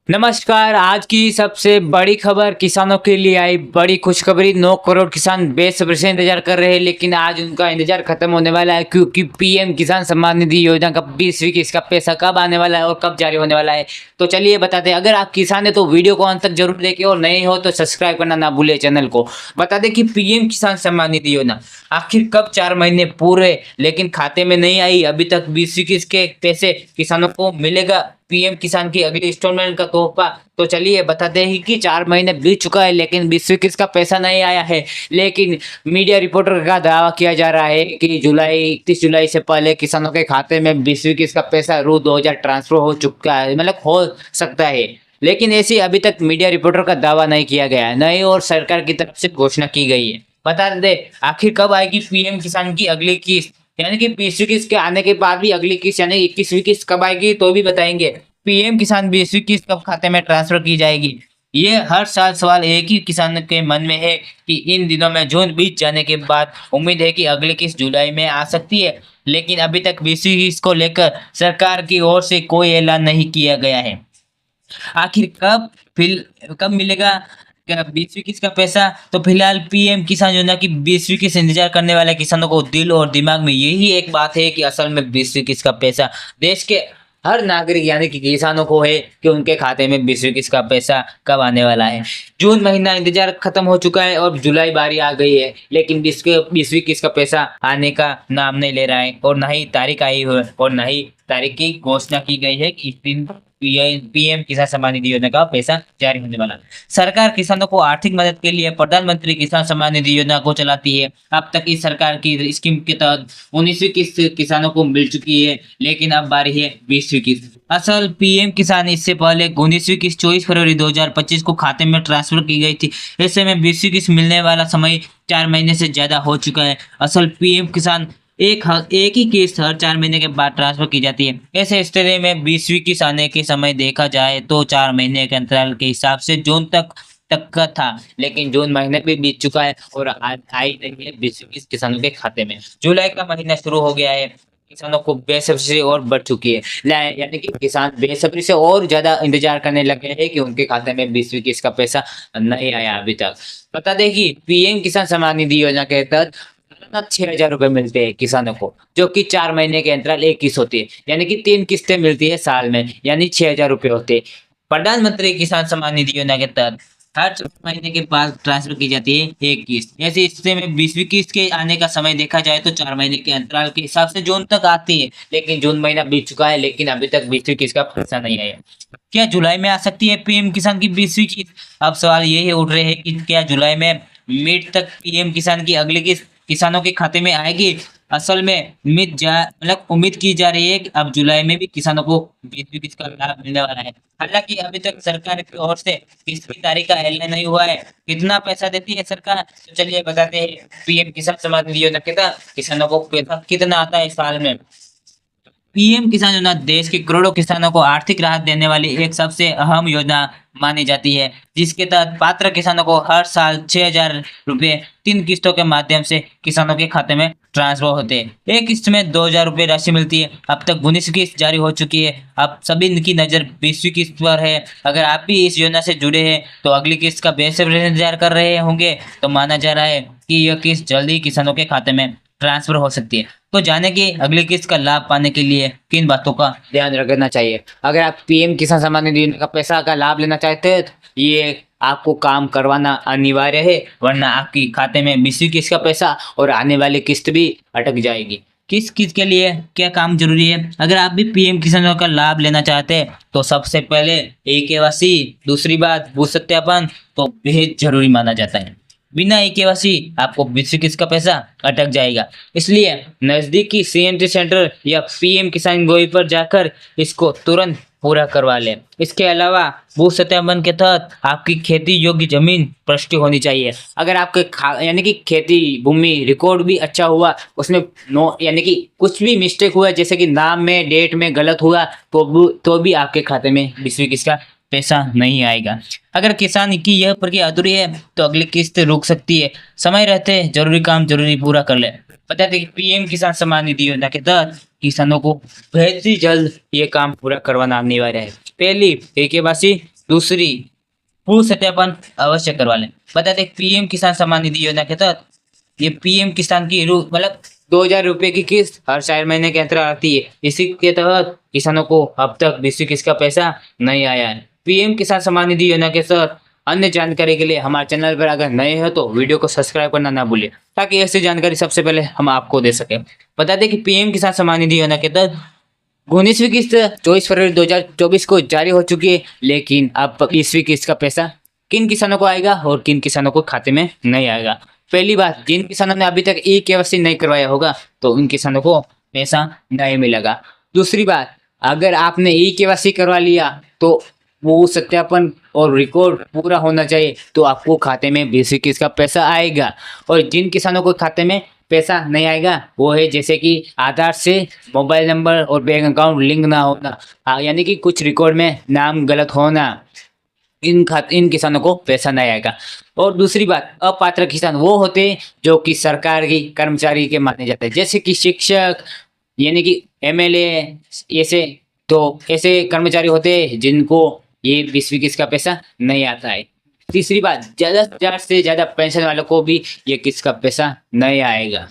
नमस्कार। आज की सबसे बड़ी खबर किसानों के लिए आई बड़ी खुशखबरी। 9 करोड़ किसान बेसब्री से इंतजार कर रहे हैं, लेकिन आज उनका इंतजार खत्म होने वाला है, क्योंकि पीएम किसान सम्मान निधि योजना का 20वीं किस्त का पैसा कब आने वाला है और कब जारी होने वाला है। तो चलिए बताते हैं। अगर आप किसान है तो वीडियो को अंत तक जरूर देखें, और नए हो तो सब्सक्राइब करना ना भूले चैनल को। बता दें कि पीएम किसान सम्मान निधि योजना आखिर कब 4 महीने पूरे लेकिन खाते में नहीं आई। अभी तक 20वीं किस्त के पैसे किसानों को मिलेगा। पीएम किसान की अगली इंस्टॉलमेंट का तोहफा। तो चलिए बताते हैं कि 4 महीने बीत चुका है, लेकिन 20वीं किस्त का पैसा नहीं आया है। लेकिन मीडिया रिपोर्टर का दावा किया जा रहा है कि 31 जुलाई से पहले किसानों के खाते में 20वीं किस्त का पैसा रू 2000 ट्रांसफर हो चुका है, मतलब हो सकता है। लेकिन ऐसी अभी तक मीडिया रिपोर्टर का दावा नहीं किया गया है, नहीं और सरकार की तरफ से घोषणा की गई है। बता दे आखिर कब आएगी पीएम किसान की अगली किस्त, यानी कि 20वीं किस्त के आने के बाद भी अगली किस्त यानी 21वीं किस्त कब आएगी तो भी बताएंगे। पीएम किसान 20वीं किस्त कब खाते में ट्रांसफर की जाएगी, ये हर साल सवाल एक ही किसान के मन में है कि इन दिनों में जून बीत जाने के बाद उम्मीद है कि अगली किस्त जुलाई में आ सकती है। लेकिन अभी तक 20वीं किस्त को लेकर सरकार की ओर से कोई ऐलान नहीं किया गया है। आखिर कब मिलेगा क्या 20वीं किस्त का पैसा। तो फिलहाल पीएम किसान योजना की 20वीं किस्त इंतजार करने वाले किसानों को दिल और दिमाग में यही एक बात है कि असल में 20वीं किस्त का पैसा देश के हर नागरिक यानी कि किसानों को है कि उनके खाते में 20वीं किस्त का पैसा कब आने वाला है। जून महीना इंतजार खत्म हो चुका है और जुलाई बारी आ गई है, लेकिन 20वीं किस्त का पैसा आने का नाम नहीं ले रहा है, और ना ही तारीख आई है और ना ही तारीख की घोषणा की गई है कि इस दिन पीएम किसान सम्मान निधि योजना का पैसा जारी होने वाला है। सरकार किसानों को आर्थिक मदद के लिए प्रधानमंत्री किसान सम्मान निधि योजना को चलाती है। अब तक इस सरकार की स्कीम के तहत 19वीं किस्त किसानों को मिल चुकी है, लेकिन अब बारी है 20वीं किस्त। असल पीएम किसान इससे पहले 19वीं किस्त 24 फरवरी 2025 को खाते में ट्रांसफर की गई थी। ऐसे में 20वीं किस्त मिलने वाला समय 4 महीने से ज्यादा हो चुका है। असल पीएम किसान एक ही किस्त हर 4 महीने के बाद ट्रांसफर की जाती है। ऐसे स्थिति में 20वीं किस्त आने के समय देखा जाए तो 4 महीने के अंतराल के हिसाब से जून तक का था, लेकिन जून महीने भी बीत चुका है और आज आई नहीं है 20वीं किस्त किसानों के खाते में। जुलाई का महीना शुरू हो गया है, किसानों को बेसब्री से और बढ़ चुकी है, यानी कि किसान बेसब्री से और ज्यादा इंतजार करने लगे हैं कि उनके खाते में 20वीं किस्त का पैसा नहीं आया अभी तक। बता दें कि पीएम किसान सम्मान निधि योजना के तहत 6,000 रुपए मिलते हैं किसानों को, जो कि 4 महीने के अंतराल एक किस्त होती है, यानी कि 3 किस्तें मिलती है साल में, यानी 6,000 रुपए होते हैं। प्रधानमंत्री किसान सम्मान निधि योजना के तहत हर 4 महीने के बाद ट्रांसफर की जाती है एक किस्त। ऐसी स्थिति में 20वीं किस्त के आने का समय देखा जाए तो 4 महीने के अंतराल के हिसाब से जून तक आती है, लेकिन जून महीना बीत चुका है, लेकिन अभी तक 20वीं किस्त का पैसा नहीं आया। क्या जुलाई में आ सकती है पीएम किसान की 20वीं किस्त। अब सवाल ये उठ रहे हैं कि क्या जुलाई में मिड तक पीएम किसान की अगली किस्त किसानों के खाते में आएगी। असल में उम्मीद की जा रही है कि अब जुलाई में भी किसानों को 20वीं किस्त का लाभ मिलने वाला है। हालांकि अभी तक सरकार की ओर से किस्त की तारीख का ऐलान नहीं हुआ है। कितना पैसा देती है सरकार, तो चलिए बताते हैं। पीएम किसान सम्मान निधि योजना के तहत किसानों को पैसा कितना आता है साल में। पीएम किसान योजना देश के करोड़ों किसानों को आर्थिक राहत देने वाली एक सबसे अहम योजना मानी जाती है, जिसके तहत पात्र किसानों को हर साल 6,000 रुपये 3 किस्तों के माध्यम से किसानों के खाते में ट्रांसफर होते हैं। एक किस्त में 2,000 रुपये राशि मिलती है। अब तक 19 किस्त जारी हो चुकी है। अब सभी की नज़र 20वीं किस्त पर है। अगर आप भी इस योजना से जुड़े हैं तो अगली किस्त का बेसब्री से इंतजार कर रहे होंगे, तो माना जा रहा है कि यह किस्त जल्दी किसानों के खाते में ट्रांसफर हो सकती है। तो जाने की अगली किस्त का लाभ पाने के लिए किन बातों का ध्यान रखना चाहिए। अगर आप पीएम किसान सम्मान निधि योजना का पैसा का लाभ लेना चाहते हैं तो ये आपको काम करवाना अनिवार्य है, वरना आपकी खाते में 20वीं किस्त का पैसा और आने वाली किस्त भी अटक जाएगी। किस किस्त के लिए क्या काम जरूरी है। अगर आप भी पीएम किसान योजना का लाभ लेना चाहते हैं तो सबसे पहले केवाईसी, दूसरी बात भू सत्यापन तो बेहद जरूरी माना जाता है। बिना केवाईसी आपको 20वीं किस्त का पैसा अटक जाएगा। इसलिए नजदीकी सीएनटी सेंटर या पीएम किसान गोई पर जाकर इसको तुरंत पूरा करवा लें। इसके अलावा भू सत्यापन के तहत आपकी खेती योग्य जमीन पुष्टि होनी चाहिए। अगर आपके यानी कि खेती भूमि रिकॉर्ड भी अच्छा हुआ, उसमें यानी कि कुछ भी मिस्टेक हुआ जैसे कि नाम में डेट में गलत हुआ तो भी आपके खाते में 20वीं किस्त का पैसा नहीं आएगा। अगर किसान की यह प्रक्रिया अधूरी है तो अगली किस्त रुक सकती है। समय रहते जरूरी काम जरूरी पूरा कर ले। बता दें कि पीएम किसान सम्मान निधि योजना के तहत किसानों को बेहद ही जल्द ये काम पूरा करवाना अनिवार्य है। पहली केवाईसी दूसरी, पूर्ण सत्यापन अवश्य करवा लें। बता दें पीएम किसान सम्मान निधि योजना के तहत ये पीएम किसान की मतलब 2,000 रुपए की किस्त हर 4 महीने के अंतर आती है। इसी के तहत किसानों को अब तक 20 किस्त का पैसा नहीं आया है। पीएम किसान सम्मान निधि योजना के तहत अन्य जानकारी के लिए हमारे चैनल पर अगर नए हो तो वीडियो को सब्सक्राइब करना ना भूलिए, ताकि ऐसी जानकारी सबसे पहले हम आपको दे सकें। बता दें कि पीएम किसान सम्मान निधि योजना के तहत 19वीं किस्त 24 फरवरी 2024 को जारी हो चुकी है, लेकिन अब 20वीं किस्त का पैसा किन किसानों को आएगा और किन किसानों को खाते में नहीं आएगा। पहली बात, जिन किसानों ने अभी तक ई-केवाईसी नहीं करवाया होगा तो उन किसानों को पैसा नहीं मिलेगा। दूसरी बात, अगर आपने ई-केवाईसी करवा लिया तो वो सत्यापन और रिकॉर्ड पूरा होना चाहिए, तो आपको खाते में 20वीं किस्त का पैसा आएगा। और जिन किसानों को खाते में पैसा नहीं आएगा वो है जैसे कि आधार से मोबाइल नंबर और बैंक अकाउंट लिंक ना होना, यानी कि कुछ रिकॉर्ड में नाम गलत होना, इन किसानों को पैसा नहीं आएगा। और दूसरी बात, अपात्र किसान वो होते हैं जो कि सरकारी कर्मचारी के माने जाते हैं, जैसे कि शिक्षक, यानी कि एमएलए, ऐसे कर्मचारी होते हैं जिनको ये 20वीं किस्त का पैसा नहीं आता है। तीसरी बात, ज़्यादा से ज़्यादा पेंशन वालों को भी ये किस्त का पैसा नहीं आएगा।